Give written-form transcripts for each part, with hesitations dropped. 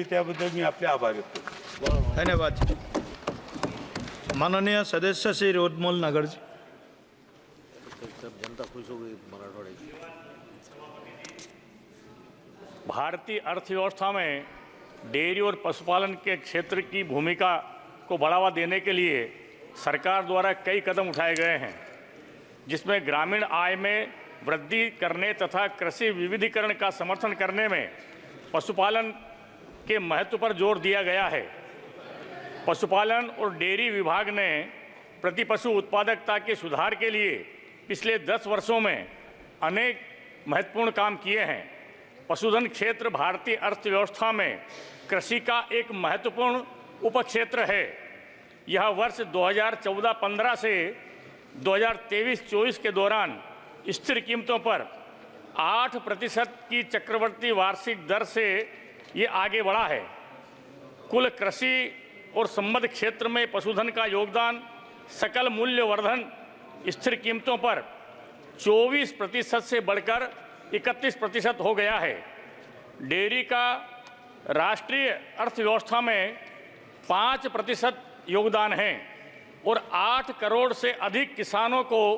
त्याबद्दल मी आपले आभार व्यक्त करतो. धन्यवाद. माननीय सदस्य श्री रोदमोल नगर जी. भारतीय अर्थव्यवस्था में डेयरी और पशुपालन के क्षेत्र की भूमिका को बढ़ावा देने के लिए सरकार द्वारा कई कदम उठाए गए हैं, जिसमें ग्रामीण आय में वृद्धि करने तथा कृषि विविधीकरण का समर्थन करने में पशुपालन के महत्व पर जोर दिया गया है. पशुपालन और डेयरी विभाग ने प्रति पशु उत्पादकता के सुधार के लिए पिछले 10 वर्षों में अनेक महत्वपूर्ण काम किए हैं. पशुधन क्षेत्र भारतीय अर्थव्यवस्था में कृषि का एक महत्वपूर्ण उपक्षेत्र है. यह वर्ष 2014-15 से 2023-24 के दौरान स्थिर कीमतों पर 8% की चक्रवर्ती वार्षिक दर से ये आगे बढ़ा है. कुल कृषि और संबद्ध क्षेत्र में पशुधन का योगदान सकल मूल्य वर्धन स्थिर कीमतों पर 24% से बढ़कर 31% हो गया है. डेयरी का राष्ट्रीय अर्थव्यवस्था में 5% योगदान है और 8 करोड़ से अधिक किसानों को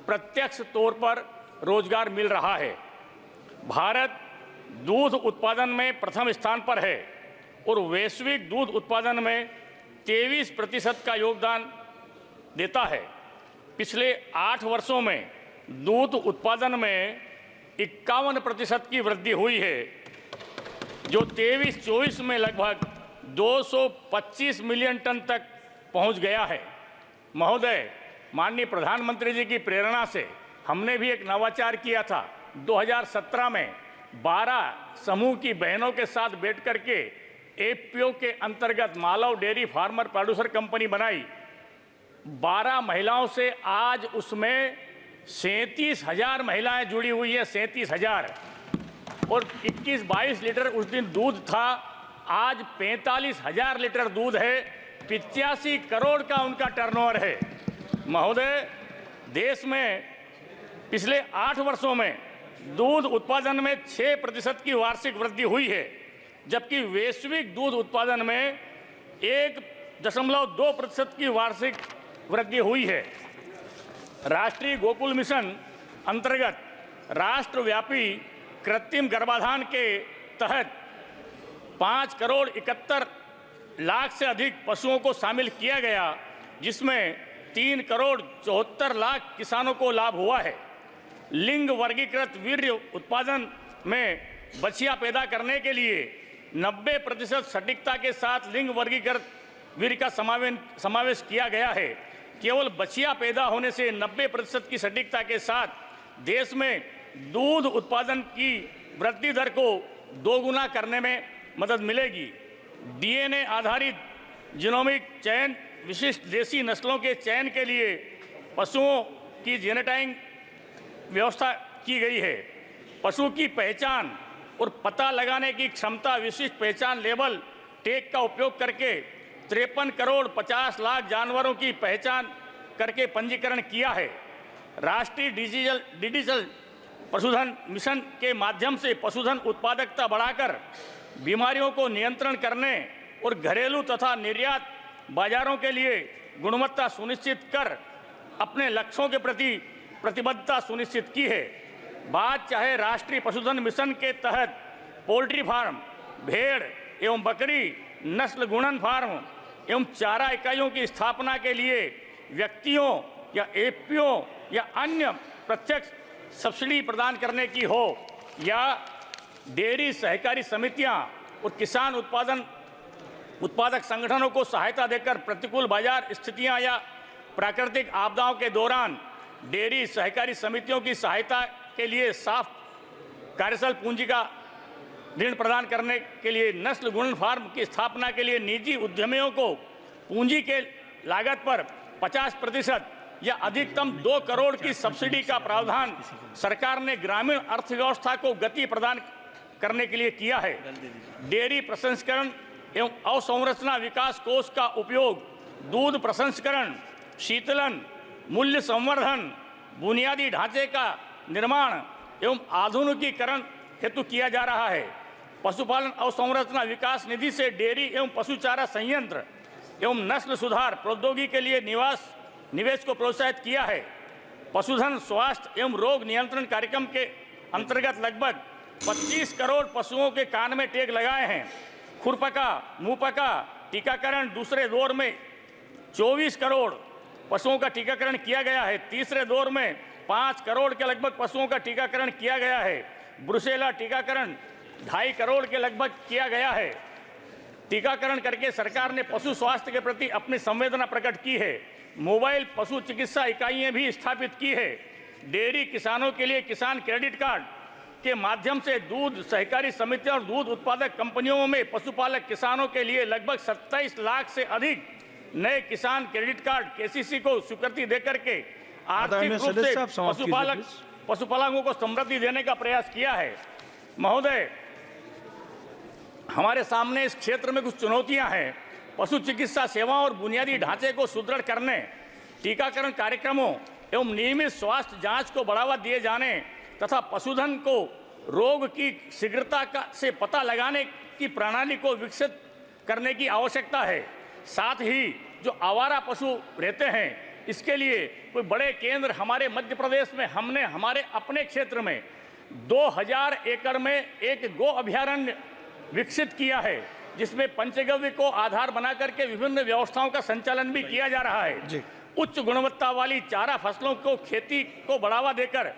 प्रत्यक्ष तौर पर रोजगार मिल रहा है. भारत दूध उत्पादन में प्रथम स्थान पर है और वैश्विक दूध उत्पादन में 23% का योगदान देता है. पिछले 8 वर्षों में दूध उत्पादन में 51% की वृद्धि हुई है, जो 23-24 में लगभग 225 मिलियन टन तक पहुंच गया है. महोदय, माननीय प्रधानमंत्री जी की प्रेरणा से हमने भी एक नवाचार किया था. 2017 में 12 समूह की बहनों के साथ बैठ करके एपीओ के अंतर्गत Malav dairy farmer producer company बनाई. 12 महिलाओं से आज उसमें 37,000 महिलाएं जुड़ी हुई है. 37,000 और 21-22 लीटर उस दिन दूध था. आज 45,000 लीटर दूध है. 85 करोड़ का उनका टर्नओवर है. महोदय, देश में पिछले 8 वर्षों में दूध उत्पादन में 6% की वार्षिक वृद्धि हुई है, जबकि वैश्विक दूध उत्पादन में 1.2% की वार्षिक वृद्धि हुई है. राष्ट्रीय गोकुल मिशन अंतर्गत राष्ट्रव्यापी कृत्रिम गर्भाधान के तहत 5 करोड़ 71 लाख से अधिक पशुओं को शामिल किया गया, जिसमें 3 करोड़ 74 लाख किसानों को लाभ हुआ है. लिंग वर्गीकृत वीर्य उत्पादन में बछिया पैदा करने के लिए 90% सटीकता के साथ लिंग वर्गीकृत वीर्य का समावेश किया गया है. केवल बछिया पैदा होने से 90% की सटीकता के साथ देश में दूध उत्पादन की वृद्धि दर को 2 गुना करने में मदद मिलेगी. डीएनए आधारित जीनोमिक चयन विशिष्ट देसी नस्लों के चयन के लिए पशुओं की जीनोटाइपिंग व्यवस्था की गई है. पशु की पहचान और पता लगाने की क्षमता विशिष्ट पहचान लेबल टैग का उपयोग करके 53 करोड़ 50 लाख जानवरों की पहचान करके पंजीकरण किया है. राष्ट्रीय डिजिटल पशुधन मिशन के माध्यम से पशुधन उत्पादकता बढ़ाकर बीमारियों को नियंत्रण करने और घरेलू तथा निर्यात बाजारों के लिए गुणवत्ता सुनिश्चित कर अपने लक्ष्यों के प्रति प्रतिबद्धता सुनिश्चित की है. बात चाहे राष्ट्रीय पशुधन मिशन के तहत पोल्ट्री फार्म, भेड़ एवं बकरी नस्ल गुणन फार्म एवं चारा इकाइयों की स्थापना के लिए व्यक्तियों या एपीओ या अन्य प्रत्यक्ष सब्सिडी प्रदान करने की हो, या डेयरी सहकारी समितियां और किसान उत्पादक संगठनों को सहायता देकर प्रतिकूल बाजार स्थितियां या प्राकृतिक आपदाओं के दौरान डेयरी सहकारी समितियों की सहायता के लिए साफ कार्यशील पूंजी का ऋण प्रदान करने के लिए नस्ल गुणन फार्म की स्थापना के लिए निजी उद्यमियों को पूंजी के लागत पर 50% या अधिकतम 2 करोड़ की सब्सिडी का प्रावधान सरकार ने ग्रामीण अर्थव्यवस्था को गति प्रदान करने के लिए किया है. डेयरी प्रसंस्करण एवं अवसंरचना विकास कोष का उपयोग दूध प्रसंस्करण, शीतलन, मूल्य संवर्धन, बुनियादी ढांचे का निर्माण एवं आधुनिकीकरण हेतु किया जा रहा है. पशुपालन अवसंरचना विकास निधि से डेयरी एवं पशु चारा संयंत्र एवं नस्ल सुधार प्रौद्योगिकी के लिए निवेश को प्रोत्साहित किया है। पशुधन स्वास्थ्य एवं रोग नियंत्रण कार्यक्रम के अंतर्गत लगभग 25 करोड़ पशुओं के कान में टेग लगाए हैं। खुरपका मुंहपका टीकाकरण दूसरे दौर में 24 करोड़ पशुओं का टीकाकरण किया गया है। तीसरे दौर में 5 करोड़ के लगभग पशुओं का टीकाकरण किया गया है। ब्रुसेला टीकाकरण 2.5 करोड़ के लगभग किया गया है। टीकाकरण करके सरकार ने पशु स्वास्थ्य के प्रति अपनी संवेदना प्रकट की है। मोबाइल पशु चिकित्सा इकाइयां भी स्थापित की है। डेयरी किसानों के लिए किसान क्रेडिट कार्ड के माध्यम से दूध सहकारी समितियों और दूध उत्पादक कंपनियों में पशुपालक किसानों के लिए लगभग 27 लाख से अधिक नए किसान क्रेडिट कार्ड केसीसी को स्वीकृति देकर के आर्थिक रूप से पशुपालकों को समृद्धि देने का प्रयास किया है। महोदय, हमारे सामने इस क्षेत्र में कुछ चुनौतियां हैं। पशु चिकित्सा सेवाओं और बुनियादी ढांचे को सुदृढ़ करने, टीकाकरण कार्यक्रमों एवं नियमित स्वास्थ्य जांच को बढ़ावा दिए जाने तथा पशुधन को रोग की शीघ्रता से पता लगाने की प्रणाली को विकसित करने की आवश्यकता है। साथ ही जो आवारा पशु रहते हैं, इसके लिए कोई बड़े केंद्र हमारे मध्य प्रदेश में हमने हमारे अपने क्षेत्र में 2000 एकड़ में एक गो अभयारण्य विकसित किया है, जिसमें पंचगव्य को आधार बना करके विभिन्न व्यवस्थाओं का संचालन भी किया जा रहा है। उच्च गुणवत्ता वाली चारा फसलों को खेती को बढ़ावा देकर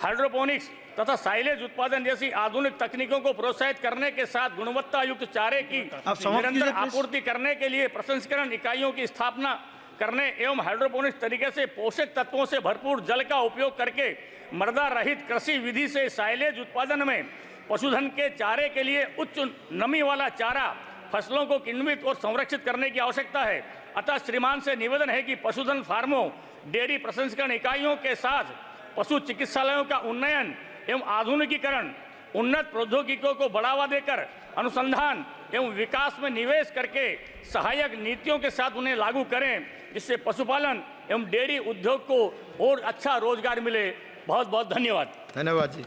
हाइड्रोपोनिक्स तथा साइलेज उत्पादन जैसी आधुनिक तकनीकों को प्रोत्साहित करने के साथ गुणवत्ता युक्त चारे की निरंतर आपूर्ति करने के लिए प्रसंस्करण इकाइयों की स्थापना करने एवं हाइड्रोपोनिक्स तरीके से पोषक तत्वों से भरपूर जल का उपयोग करके मृदा रहित कृषि विधि से साइलेज उत्पादन में पशुधन के चारे के लिए उच्च नमी वाला चारा फसलों को किण्वित और संरक्षित करने की आवश्यकता है। अतः श्रीमान से निवेदन है कि पशुधन फार्मों, डेयरी प्रसंस्करण इकाइयों के साथ पशु चिकित्सालयों का उन्नयन एवं आधुनिकीकरण, उन्नत प्रौद्योगिकियों को बढ़ावा देकर अनुसंधान एवं विकास में निवेश करके सहायक नीतियों के साथ उन्हें लागू करें, जिससे पशुपालन एवं डेयरी उद्योग को और अच्छा रोजगार मिले। बहुत बहुत धन्यवाद। धन्यवाद जी।